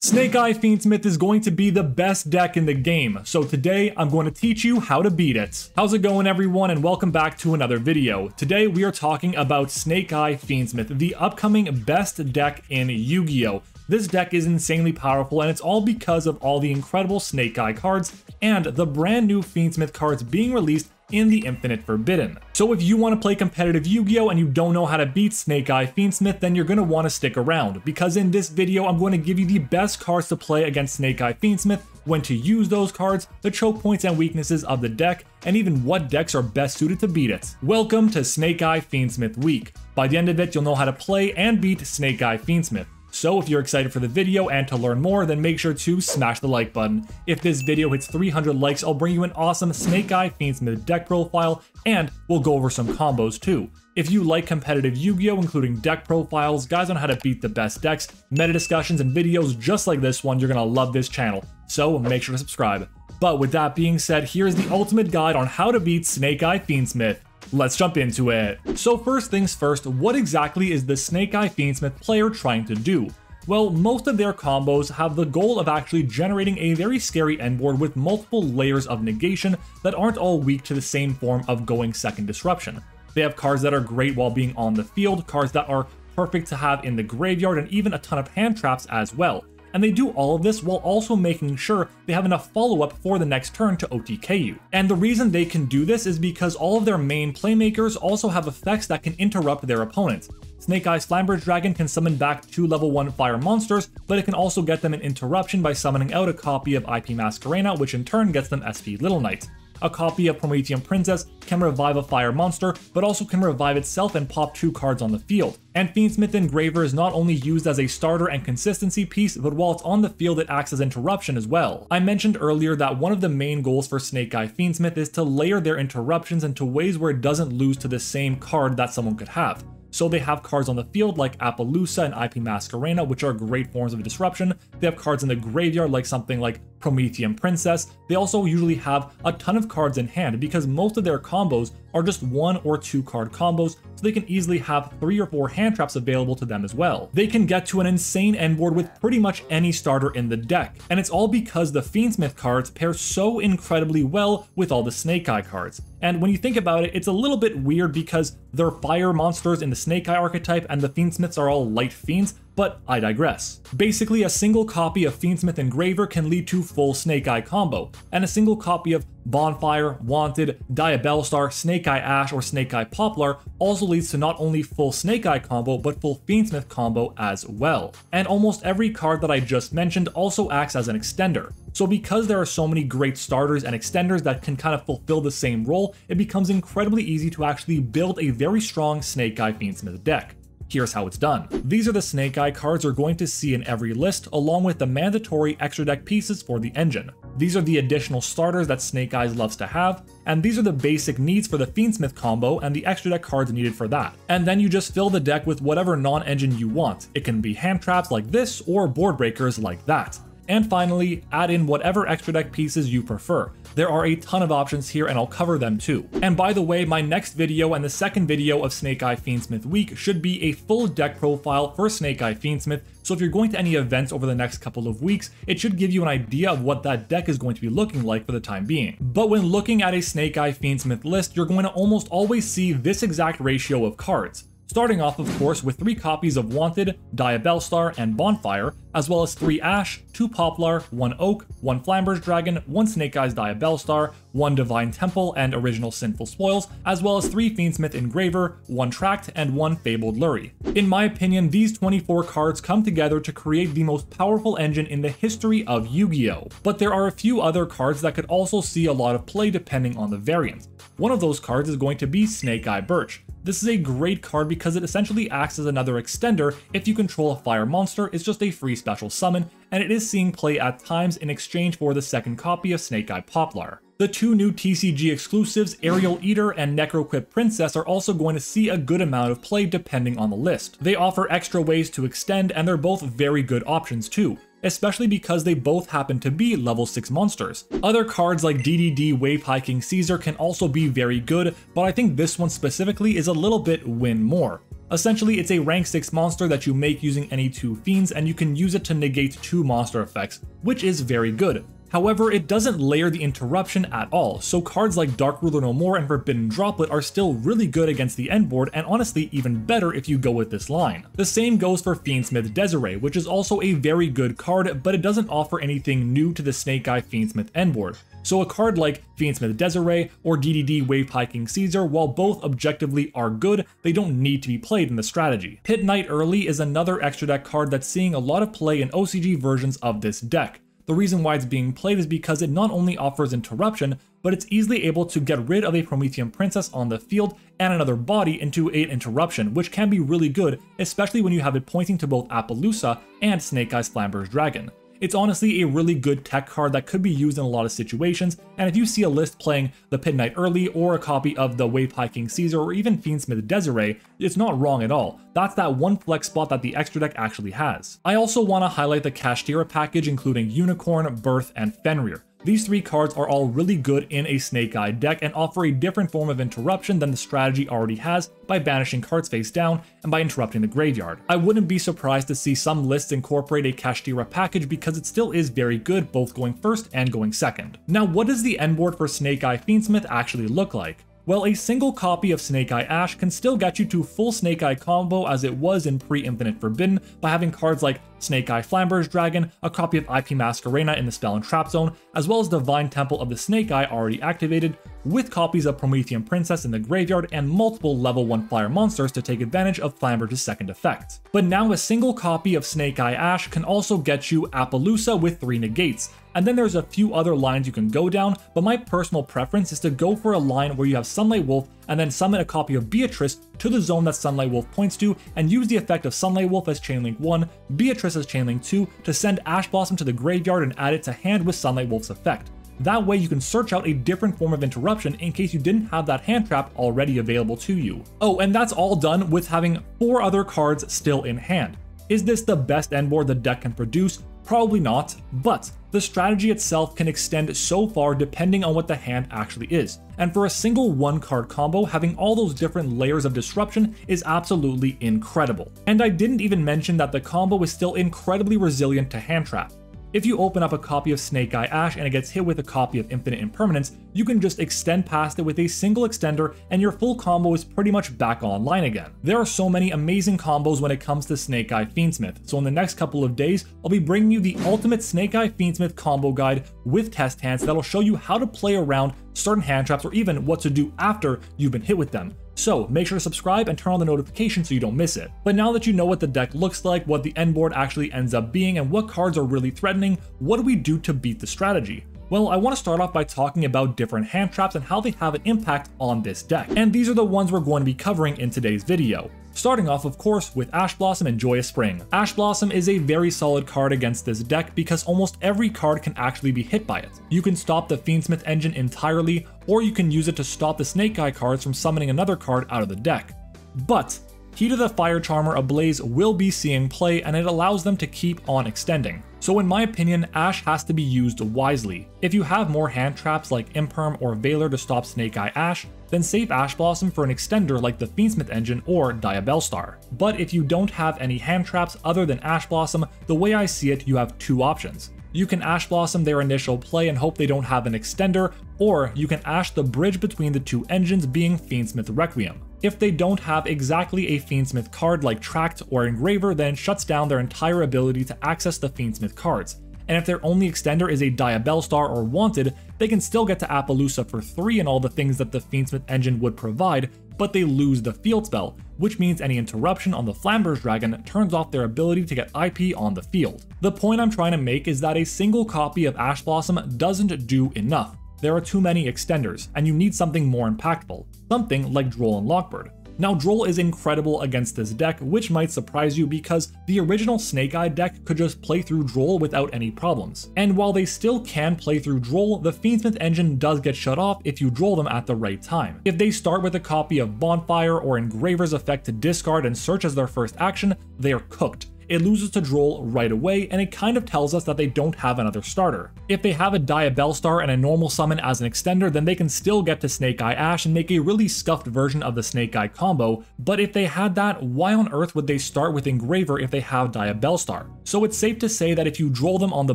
Snake Eye Fiendsmith is going to be the best deck in the game, so today I'm going to teach you how to beat it. How's it going, everyone, and welcome back to another video. Today we are talking about Snake Eye Fiendsmith, the upcoming best deck in Yu-Gi-Oh! This deck is insanely powerful, and it's all because of all the incredible Snake Eye cards and the brand new Fiendsmith cards being released in the Infinite Forbidden. So if you want to play competitive Yu-Gi-Oh! And you don't know how to beat Snake Eye Fiendsmith, then you're going to want to stick around, because in this video I'm going to give you the best cards to play against Snake Eye Fiendsmith, when to use those cards, the choke points and weaknesses of the deck, and even what decks are best suited to beat it. Welcome to Snake Eye Fiendsmith Week. By the end of it, you'll know how to play and beat Snake Eye Fiendsmith. So if you're excited for the video and to learn more, then make sure to smash the like button. If this video hits 300 likes, I'll bring you an awesome Snake Eye Fiendsmith deck profile, and we'll go over some combos too. If you like competitive Yu-Gi-Oh! Including deck profiles, guides on how to beat the best decks, meta discussions, and videos just like this one, you're gonna love this channel. So make sure to subscribe. But with that being said, here's the ultimate guide on how to beat Snake Eye Fiendsmith. Let's jump into it. So first things first, what exactly is the Snake Eye Fiendsmith player trying to do? Well, most of their combos have the goal of actually generating a very scary endboard with multiple layers of negation that aren't all weak to the same form of going second disruption. They have cards that are great while being on the field, cards that are perfect to have in the graveyard, and even a ton of hand traps as well. And they do all of this while also making sure they have enough follow-up for the next turn to OTK you. And the reason they can do this is because all of their main playmakers also have effects that can interrupt their opponents. Snake Eye's Flamberge Dragon can summon back 2 level 1 fire monsters, but it can also get them an interruption by summoning out a copy of IP Masquerena, which in turn gets them SP Little Knight. A copy of Promethean Princess can revive a fire monster, but also can revive itself and pop 2 cards on the field. And Fiendsmith Engraver is not only used as a starter and consistency piece, but while it's on the field it acts as interruption as well. I mentioned earlier that one of the main goals for Snake Eye Fiendsmith is to layer their interruptions into ways where it doesn't lose to the same card that someone could have. So they have cards on the field like Appaloosa and IP Masquerena, which are great forms of disruption. They have cards in the graveyard like something like Promethean Princess. They also usually have a ton of cards in hand because most of their combos are just 1 or 2 card combos, so they can easily have 3 or 4 hand traps available to them as well. They can get to an insane endboard with pretty much any starter in the deck, and it's all because the Fiendsmith cards pair so incredibly well with all the Snake Eye cards. And when you think about it, it's a little bit weird because they're fire monsters in the Snake Eye archetype and the Fiendsmiths are all light fiends, but I digress. Basically, a single copy of Fiendsmith Engraver can lead to full Snake Eye combo, and a single copy of Bonfire, Wanted, Diabellstar, Snake Eye Ash, or Snake Eye Poplar also leads to not only full Snake Eye combo, but full Fiendsmith combo as well. And almost every card that I just mentioned also acts as an extender. So because there are so many great starters and extenders that can kind of fulfill the same role, it becomes incredibly easy to actually build a very strong Snake Eye Fiendsmith deck. Here's how it's done. These are the Snake Eye cards you're going to see in every list, along with the mandatory extra deck pieces for the engine. These are the additional starters that Snake Eyes loves to have, and these are the basic needs for the Fiendsmith combo and the extra deck cards needed for that. And then you just fill the deck with whatever non-engine you want. It can be hand traps like this or board breakers like that. And finally, add in whatever extra deck pieces you prefer. There are a ton of options here and I'll cover them too. And by the way, my next video and the second video of Snake Eye Fiendsmith Week should be a full deck profile for Snake Eye Fiendsmith, so if you're going to any events over the next couple of weeks, it should give you an idea of what that deck is going to be looking like for the time being. But when looking at a Snake Eye Fiendsmith list, you're going to almost always see this exact ratio of cards. Starting off, of course, with 3 copies of Wanted, Diabellstar, and Bonfire, as well as 3 Ash, 2 Poplar, 1 Oak, 1 Flamberge Dragon, 1 Snake Eyes Diabellstar, 1 Divine Temple and Original Sinful Spoils, as well as 3 Fiendsmith Engraver, 1 Tract, and 1 Fabled Lurie. In my opinion, these 24 cards come together to create the most powerful engine in the history of Yu-Gi-Oh! But there are a few other cards that could also see a lot of play depending on the variant. One of those cards is going to be Snake Eye Birch. This is a great card because it essentially acts as another extender. If you control a fire monster, it's just a free special summon, and it is seeing play at times in exchange for the second copy of Snake Eye Poplar. The 2 new TCG exclusives, Aerial Eater and Necroquip Princess, are also going to see a good amount of play depending on the list. They offer extra ways to extend, and they're both very good options too, especially because they both happen to be level 6 monsters. Other cards like DDD Wave Hiking Caesar can also be very good, but I think this one specifically is a little bit win more. Essentially, it's a rank 6 monster that you make using any 2 fiends, and you can use it to negate 2 monster effects, which is very good. However, it doesn't layer the interruption at all, so cards like Dark Ruler No More and Forbidden Droplet are still really good against the end board, and honestly even better if you go with this line. The same goes for Fiendsmith Desiree, which is also a very good card, but it doesn't offer anything new to the Snake Eye Fiendsmith end board. So a card like Fiendsmith Desiree or DDD Wave King Caesar, while both objectively are good, they don't need to be played in the strategy. Pit Knight Early is another extra deck card that's seeing a lot of play in OCG versions of this deck. The reason why it's being played is because it not only offers interruption, but it's easily able to get rid of a Promethean Princess on the field and another body into an interruption, which can be really good, especially when you have it pointing to both Appaloosa and Snake Eyes Flamber's Dragon. It's honestly a really good tech card that could be used in a lot of situations, and if you see a list playing the Pit Knight Early or a copy of the Wave King Caesar or even Fiendsmith Desiree, it's not wrong at all. That's that one flex spot that the extra deck actually has. I also want to highlight the Kashtira package, including Unicorn, Birth, and Fenrir. These 3 cards are all really good in a Snake Eye deck and offer a different form of interruption than the strategy already has by banishing cards face down and by interrupting the graveyard. I wouldn't be surprised to see some lists incorporate a Kashtira package because it still is very good both going first and going second. Now, what does the end board for Snake Eye Fiendsmith actually look like? Well, a single copy of Snake Eye Ash can still get you to full Snake Eye combo as it was in pre-Infinite Forbidden by having cards like Snake Eye Flamber's Dragon, a copy of IP Masquerena in the Spell and Trap Zone, as well as Divine Temple of the Snake Eye already activated, with copies of Promethean Princess in the graveyard and multiple level 1 flyer monsters to take advantage of Flamber's second effect. But now a single copy of Snake Eye Ash can also get you Appaloosa with 3 negates, and then there's a few other lines you can go down, but my personal preference is to go for a line where you have Sunlight Wolf and then summon a copy of Beatrice to the zone that Sunlight Wolf points to and use the effect of Sunlight Wolf as Chainlink 1, Beatrice as Chainlink 2 to send Ash Blossom to the graveyard and add it to hand with Sunlight Wolf's effect. That way you can search out a different form of interruption in case you didn't have that hand trap already available to you. Oh, and that's all done with having 4 other cards still in hand. Is this the best end board the deck can produce? Probably not, but the strategy itself can extend so far depending on what the hand actually is. And for a single 1-card combo, having all those different layers of disruption is absolutely incredible. And I didn't even mention that the combo is still incredibly resilient to hand trap. If you open up a copy of Snake Eye Ash and it gets hit with a copy of Infinite Impermanence, you can just extend past it with a single extender and your full combo is pretty much back online again. There are so many amazing combos when it comes to Snake Eye Fiendsmith, so in the next couple of days, I'll be bringing you the ultimate Snake Eye Fiendsmith combo guide with test hands that'll show you how to play around certain hand traps or even what to do after you've been hit with them. So make sure to subscribe and turn on the notifications so you don't miss it. But now that you know what the deck looks like, what the end board actually ends up being, and what cards are really threatening, what do we do to beat the strategy? Well, I want to start off by talking about different hand traps and how they have an impact on this deck. And these are the ones we're going to be covering in today's video. Starting off, of course, with Ash Blossom and Joyous Spring. Ash Blossom is a very solid card against this deck because almost every card can actually be hit by it. You can stop the Fiendsmith engine entirely, or you can use it to stop the Snake Eye cards from summoning another card out of the deck. But Heat of the Fire Charmer Ablaze will be seeing play and it allows them to keep on extending. So in my opinion, Ash has to be used wisely. If you have more hand traps like Imperm or Valor to stop Snake Eye Ash, then save Ash Blossom for an extender like the Fiendsmith engine or Diabellstar. But if you don't have any hand traps other than Ash Blossom, the way I see it, you have 2 options. You can Ash Blossom their initial play and hope they don't have an extender, or you can Ash the bridge between the 2 engines being Fiendsmith Requiem. If they don't have exactly a Fiendsmith card like Tract or Engraver, then it shuts down their entire ability to access the Fiendsmith cards. And if their only extender is a Diabellstar or Wanted, they can still get to Appaloosa for 3 and all the things that the Fiendsmith engine would provide, but they lose the field spell, which means any interruption on the Flamber's Dragon turns off their ability to get IP on the field. The point I'm trying to make is that a single copy of Ash Blossom doesn't do enough. There are too many extenders, and you need something more impactful, something like Droll and Lockbird. Now, Droll is incredible against this deck, which might surprise you because the original Snake Eye deck could just play through Droll without any problems. And while they still can play through Droll, the Fiendsmith engine does get shut off if you Droll them at the right time. If they start with a copy of Bonfire or Engraver's effect to discard and search as their first action, they are cooked. it loses to Droll right away, and it kind of tells us that they don't have another starter. If they have a Diabellstar and a normal summon as an extender, then they can still get to Snake Eye Ash and make a really scuffed version of the Snake Eye combo, but if they had that, why on earth would they start with Engraver if they have Diabellstar? So it's safe to say that if you Droll them on the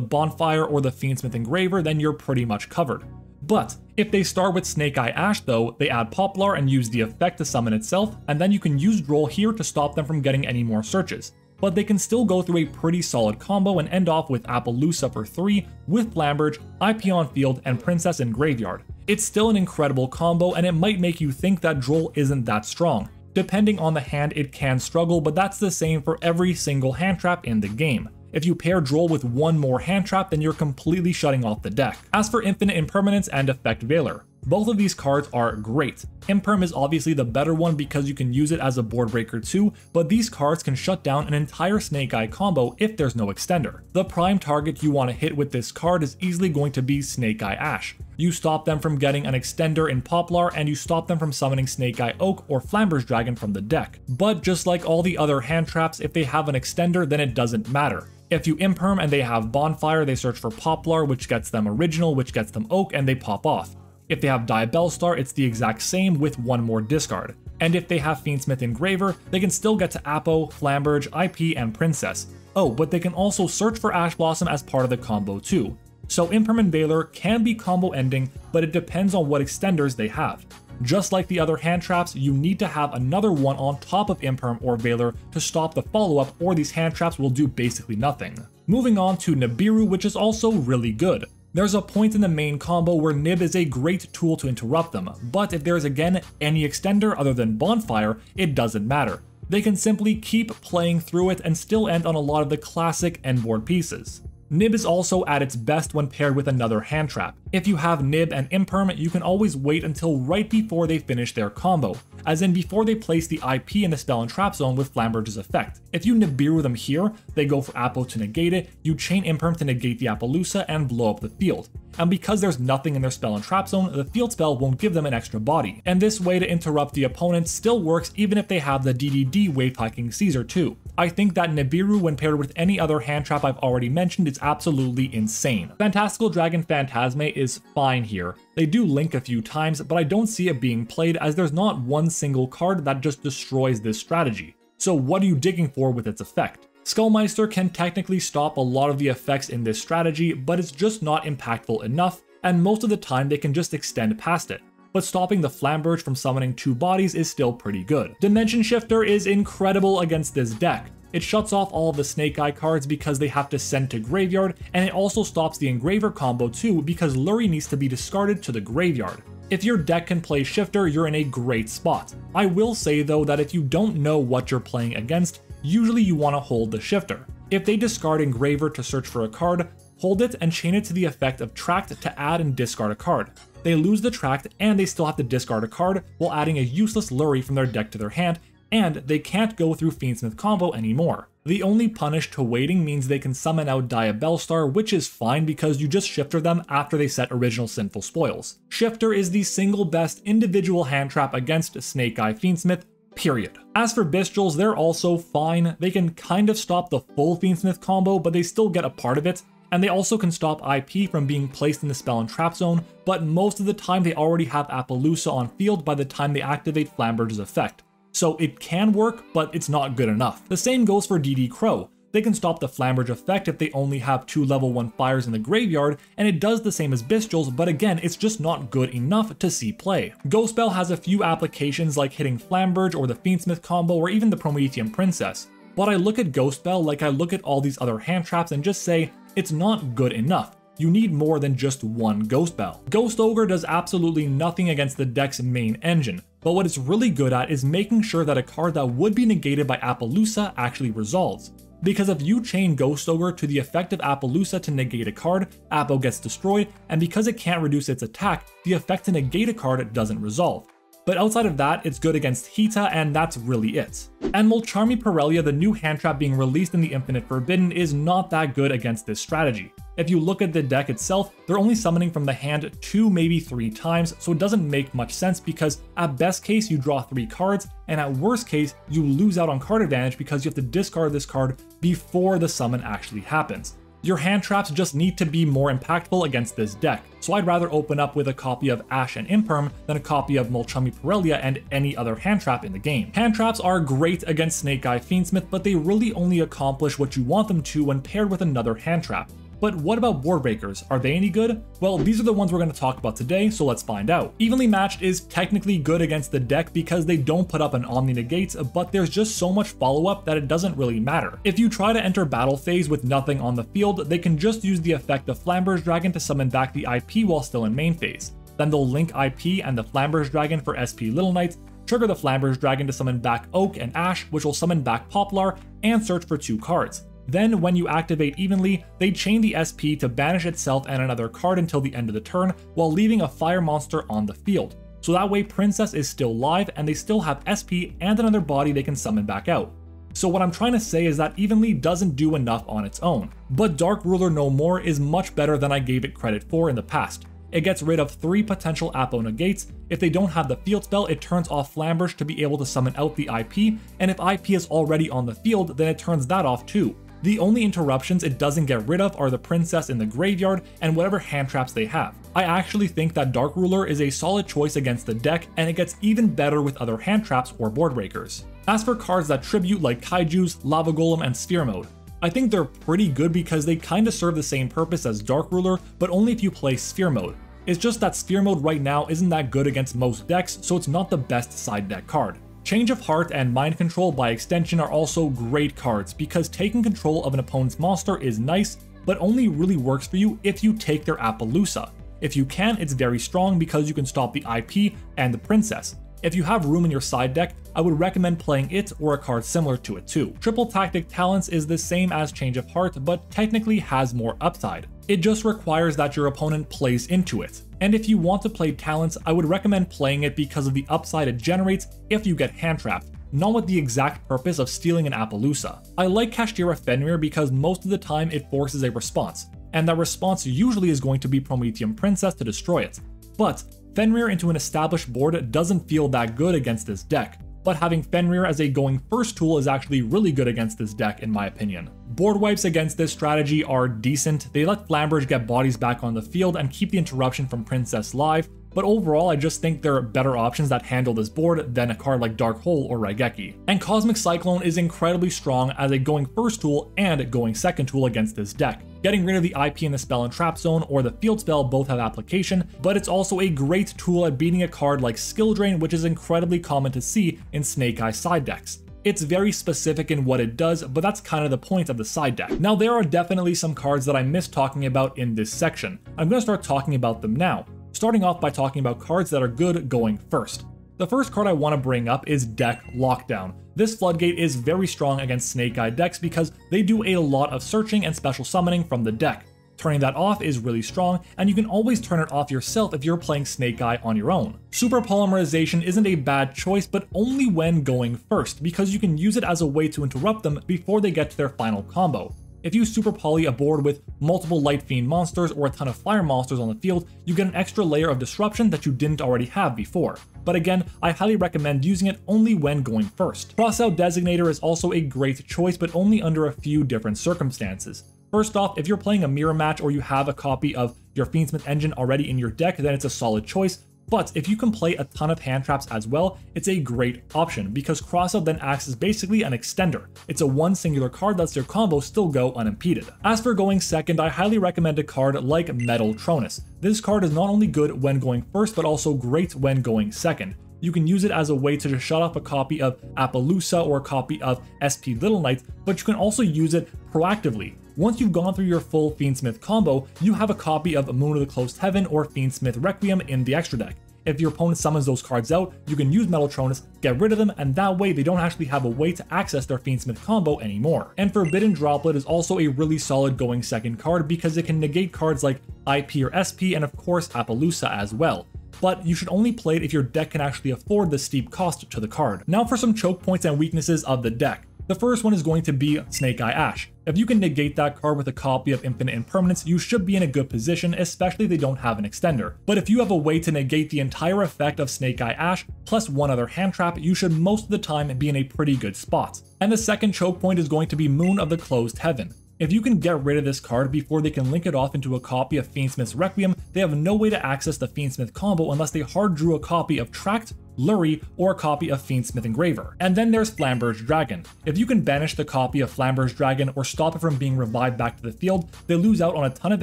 Bonfire or the Fiendsmith Engraver, then you're pretty much covered. But if they start with Snake Eye Ash though, they add Poplar and use the effect to summon itself, and then you can use Droll here to stop them from getting any more searches. But they can still go through a pretty solid combo and end off with Appaloosa for 3, with Flamberge, IP on field, and Princess in graveyard. It's still an incredible combo, and it might make you think that Droll isn't that strong. Depending on the hand, it can struggle, but that's the same for every single hand trap in the game. If you pair Droll with one more hand trap, then you're completely shutting off the deck. As for Infinite Impermanence and Effect Veiler, both of these cards are great. Imperm is obviously the better one because you can use it as a board breaker too, but these cards can shut down an entire Snake Eye combo if there's no extender. The prime target you want to hit with this card is easily going to be Snake Eye Ash. You stop them from getting an extender in Poplar, and you stop them from summoning Snake Eye Oak or Flamberge Dragon from the deck. But just like all the other hand traps, if they have an extender, then it doesn't matter. If you Imperm and they have Bonfire, they search for Poplar, which gets them Original, which gets them Oak, and they pop off. If they have Diabellstar, it's the exact same with one more discard. And if they have Fiendsmith Engraver, they can still get to Apo, Flamberge, IP, and Princess. Oh, but they can also search for Ash Blossom as part of the combo too. So Imperm and Veiler can be combo ending, but it depends on what extenders they have. Just like the other hand traps, you need to have another one on top of Imperm or Veiler to stop the follow-up, or these hand traps will do basically nothing. Moving on to Nibiru, which is also really good. There's a point in the main combo where Nib is a great tool to interrupt them, but if there is again any extender other than Bonfire, it doesn't matter. They can simply keep playing through it and still end on a lot of the classic end board pieces. Nib is also at its best when paired with another hand trap. If you have Nib and Imperm, you can always wait until right before they finish their combo, as in before they place the IP in the spell and trap zone with Flamberge's effect. If you Nibiru them here, they go for Apo to negate it, you chain Imperm to negate the Appaloosa and blow up the field. And because there's nothing in their spell and trap zone, the field spell won't give them an extra body. And this way to interrupt the opponent still works even if they have the DDD Wave Hiking Caesar too. I think that Nibiru, when paired with any other hand trap I've already mentioned, is absolutely insane. Fantastical Dragon Phantasme is fine here. They do link a few times, but I don't see it being played as there's not one single card that just destroys this strategy. So what are you digging for with its effect? Skullmeister can technically stop a lot of the effects in this strategy, but it's just not impactful enough, and most of the time they can just extend past it. But stopping the Flamberge from summoning 2 bodies is still pretty good. Dimension Shifter is incredible against this deck. It shuts off all of the Snake Eye cards because they have to send to graveyard, and it also stops the Engraver combo too because Lurry needs to be discarded to the graveyard. If your deck can play Shifter, you're in a great spot. I will say though that if you don't know what you're playing against, usually you want to hold the Shifter. If they discard Engraver to search for a card, hold it and chain it to the effect of Tract to add and discard a card. They lose the Tract and they still have to discard a card while adding a useless Lurry from their deck to their hand, and they can't go through Fiendsmith combo anymore. The only punish to waiting means they can summon out Diabellstar, which is fine because you just Shifter them after they set original Sinful Spoils. Shifter is the single best individual hand trap against Snake Eye Fiendsmith, period. As for Bystials, they're also fine. They can kind of stop the full Fiendsmith combo, but they still get a part of it, and they also can stop IP from being placed in the spell and trap zone, but most of the time they already have Appaloosa on field by the time they activate Flamberge's effect. So it can work, but it's not good enough. The same goes for DD Crow. They can stop the Flamberge effect if they only have 2 level 1 fires in the graveyard, and it does the same as Bystials, but again, it's just not good enough to see play. Ghostbelle has a few applications like hitting Flamberge or the Fiendsmith combo or even the Promethean Princess, but I look at Ghostbelle like I look at all these other hand traps and just say, it's not good enough. You need more than just one Ghostbelle. Ghost Ogre does absolutely nothing against the deck's main engine, but what it's really good at is making sure that a card that would be negated by Appaloosa actually resolves. Because if you chain Ghost Ogre to the effect of Appaloosa to negate a card, Appo gets destroyed, and because it can't reduce its attack, the effect to negate a card doesn't resolve. but outside of that, it's good against Hita, and that's really it. And Mulcharmy Pirellia, the new hand trap being released in the Infinite Forbidden, is not that good against this strategy. If you look at the deck itself, they're only summoning from the hand 2, maybe 3 times, so it doesn't make much sense because at best case you draw 3 cards, and at worst case you lose out on card advantage because you have to discard this card before the summon actually happens. Your hand traps just need to be more impactful against this deck, so I'd rather open up with a copy of Ash and Imperm than a copy of Mulcharmy Pirellia and any other hand trap in the game. Hand traps are great against Snake Eye Fiendsmith, but they really only accomplish what you want them to when paired with another hand trap. But what about board breakers? Are they any good? Well, these are the ones we're going to talk about today, so let's find out. Evenly Matched is technically good against the deck because they don't put up an Omni Negate, but there's just so much follow-up that it doesn't really matter. If you try to enter battle phase with nothing on the field, they can just use the effect of Flamberge Dragon to summon back the IP while still in main phase. Then they'll link IP and the Flamberge Dragon for SP Little Knights, trigger the Flamberge Dragon to summon back Oak and Ash, which will summon back Poplar, and search for 2 cards. Then, when you activate Evenly, they chain the SP to banish itself and another card until the end of the turn, while leaving a fire monster on the field. So that way Princess is still live and they still have SP and another body they can summon back out. So what I'm trying to say is that Evenly doesn't do enough on its own, but Dark Ruler No More is much better than I gave it credit for in the past. It gets rid of 3 potential Apo Negates. If they don't have the field spell, it turns off Flamberge to be able to summon out the IP, and if IP is already on the field, then it turns that off too. The only interruptions it doesn't get rid of are the Princess in the graveyard and whatever hand traps they have. I actually think that Dark Ruler is a solid choice against the deck, and it gets even better with other hand traps or board breakers. As for cards that tribute like Kaijus, Lava Golem, and Sphere Mode, I think they're pretty good because they kinda serve the same purpose as Dark Ruler, but only if you play Sphere Mode. It's just that Sphere Mode right now isn't that good against most decks, so it's not the best side deck card. Change of Heart and Mind Control by extension are also great cards because taking control of an opponent's monster is nice, but only really works for you if you take their Appaloosa. If you can, it's very strong because you can stop the IP and the Princess. If you have room in your side deck, I would recommend playing it or a card similar to it too. Triple Tactic Talents is the same as Change of Heart, but technically has more upside. It just requires that your opponent plays into it. And if you want to play Talents, I would recommend playing it because of the upside it generates if you get hand trapped, not with the exact purpose of stealing an Appaloosa. I like Kashtira Fenrir because most of the time it forces a response, and that response usually is going to be Promethean Princess to destroy it. But Fenrir into an established board doesn't feel that good against this deck, but having Fenrir as a going first tool is actually really good against this deck in my opinion. Board wipes against this strategy are decent. They let Flamberge get bodies back on the field and keep the interruption from Princess live, but overall I just think there are better options that handle this board than a card like Dark Hole or Raigeki. And Cosmic Cyclone is incredibly strong as a going first tool and going second tool against this deck. Getting rid of the IP in the spell and trap zone or the field spell both have application, but it's also a great tool at beating a card like Skill Drain, which is incredibly common to see in Snake Eye side decks. It's very specific in what it does, but that's kind of the point of the side deck. Now there are definitely some cards that I missed talking about in this section. I'm going to start talking about them now, starting off by talking about cards that are good going first. The first card I want to bring up is Deck Lockdown. This Floodgate is very strong against Snake Eye decks because they do a lot of searching and special summoning from the deck. Turning that off is really strong, and you can always turn it off yourself if you're playing Snake Eye on your own. Super Polymerization isn't a bad choice, but only when going first, because you can use it as a way to interrupt them before they get to their final combo. If you Super Poly a board with multiple Light Fiend monsters or a ton of fire monsters on the field, you get an extra layer of disruption that you didn't already have before. But again, I highly recommend using it only when going first. Crossout Designator is also a great choice, but only under a few different circumstances. First off, if you're playing a mirror match or you have a copy of your Fiendsmith engine already in your deck, then it's a solid choice. But if you can play a ton of hand traps as well, it's a great option because Crossout then acts as basically an extender. It's a one singular card that lets your combo still go unimpeded. As for going second, I highly recommend a card like Metal Tronus. This card is not only good when going first, but also great when going second. You can use it as a way to just shut off a copy of Appaloosa or a copy of SP Little Knights, but you can also use it proactively. Once you've gone through your full Fiendsmith combo, you have a copy of Moon of the Closed Heaven or Fiendsmith Requiem in the extra deck. If your opponent summons those cards out, you can use Metal Tronus, get rid of them, and that way they don't actually have a way to access their Fiendsmith combo anymore. And Forbidden Droplet is also a really solid going second card because it can negate cards like IP or SP and of course Appaloosa as well. but you should only play it if your deck can actually afford the steep cost to the card. Now for some choke points and weaknesses of the deck. The first one is going to be Snake Eye Ash. If you can negate that card with a copy of Infinite Impermanence, you should be in a good position, especially if they don't have an extender. But if you have a way to negate the entire effect of Snake Eye Ash, plus one other hand trap, you should most of the time be in a pretty good spot. And the second choke point is going to be Moon of the Closed Heaven. If you can get rid of this card before they can link it off into a copy of Fiendsmith's Requiem, they have no way to access the Fiendsmith combo unless they hard drew a copy of Tract, Lurry, or a copy of Fiendsmith Engraver. And then there's Flamberge Dragon. If you can banish the copy of Flamberge Dragon or stop it from being revived back to the field, they lose out on a ton of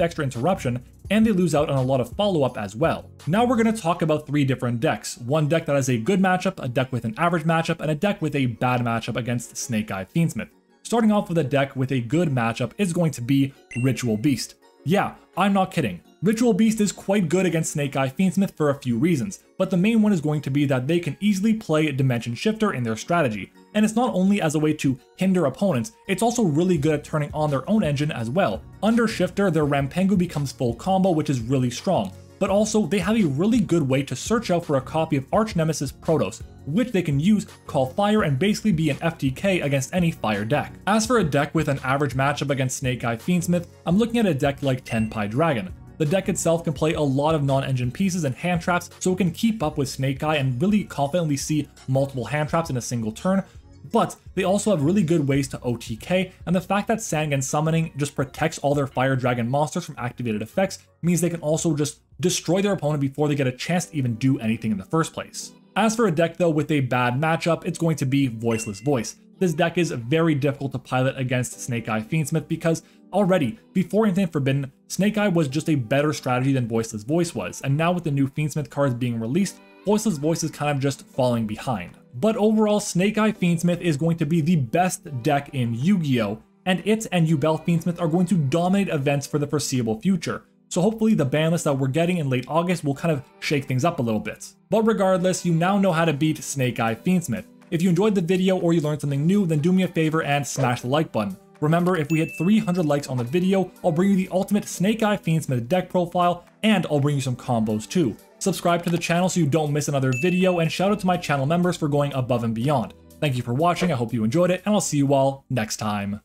extra interruption, and they lose out on a lot of follow-up as well. Now we're going to talk about 3 different decks. One deck that has a good matchup, a deck with an average matchup, and a deck with a bad matchup against Snake Eye Fiendsmith. Starting off with a deck with a good matchup is going to be Ritual Beast. Yeah, I'm not kidding. Ritual Beast is quite good against Snake Eye Fiendsmith for a few reasons, but the main one is going to be that they can easily play Dimension Shifter in their strategy. And it's not only as a way to hinder opponents, it's also really good at turning on their own engine as well. Under Shifter, their Rampengu becomes full combo, which is really strong. But also, they have a really good way to search out for a copy of Arch Nemesis Protoss, which they can use, call fire, and basically be an FTK against any fire deck. As for a deck with an average matchup against Snake Eye Fiendsmith, I'm looking at a deck like Tenpai Dragon. The deck itself can play a lot of non-engine pieces and hand traps, so it can keep up with Snake Eye and really confidently see multiple hand traps in a single turn. But they also have really good ways to OTK, and the fact that Sangan Summoning just protects all their Fire Dragon monsters from activated effects means they can also just destroy their opponent before they get a chance to even do anything in the first place. As for a deck though with a bad matchup, it's going to be Voiceless Voice. This deck is very difficult to pilot against Snake Eye Fiendsmith because already, before Infinite Forbidden, Snake Eye was just a better strategy than Voiceless Voice was, and now with the new Fiendsmith cards being released, Voiceless Voice is kind of just falling behind. But overall, Snake Eye Fiendsmith is going to be the best deck in Yu-Gi-Oh! And it and Yubel Fiendsmith are going to dominate events for the foreseeable future. So hopefully the ban list that we're getting in late August will kind of shake things up a little bit. But regardless, you now know how to beat Snake Eye Fiendsmith. If you enjoyed the video or you learned something new, then do me a favor and smash the like button. Remember, if we hit 300 likes on the video, I'll bring you the ultimate Snake Eye Fiendsmith deck profile, and I'll bring you some combos too. Subscribe to the channel so you don't miss another video, and shout out to my channel members for going above and beyond. Thank you for watching, I hope you enjoyed it, and I'll see you all next time.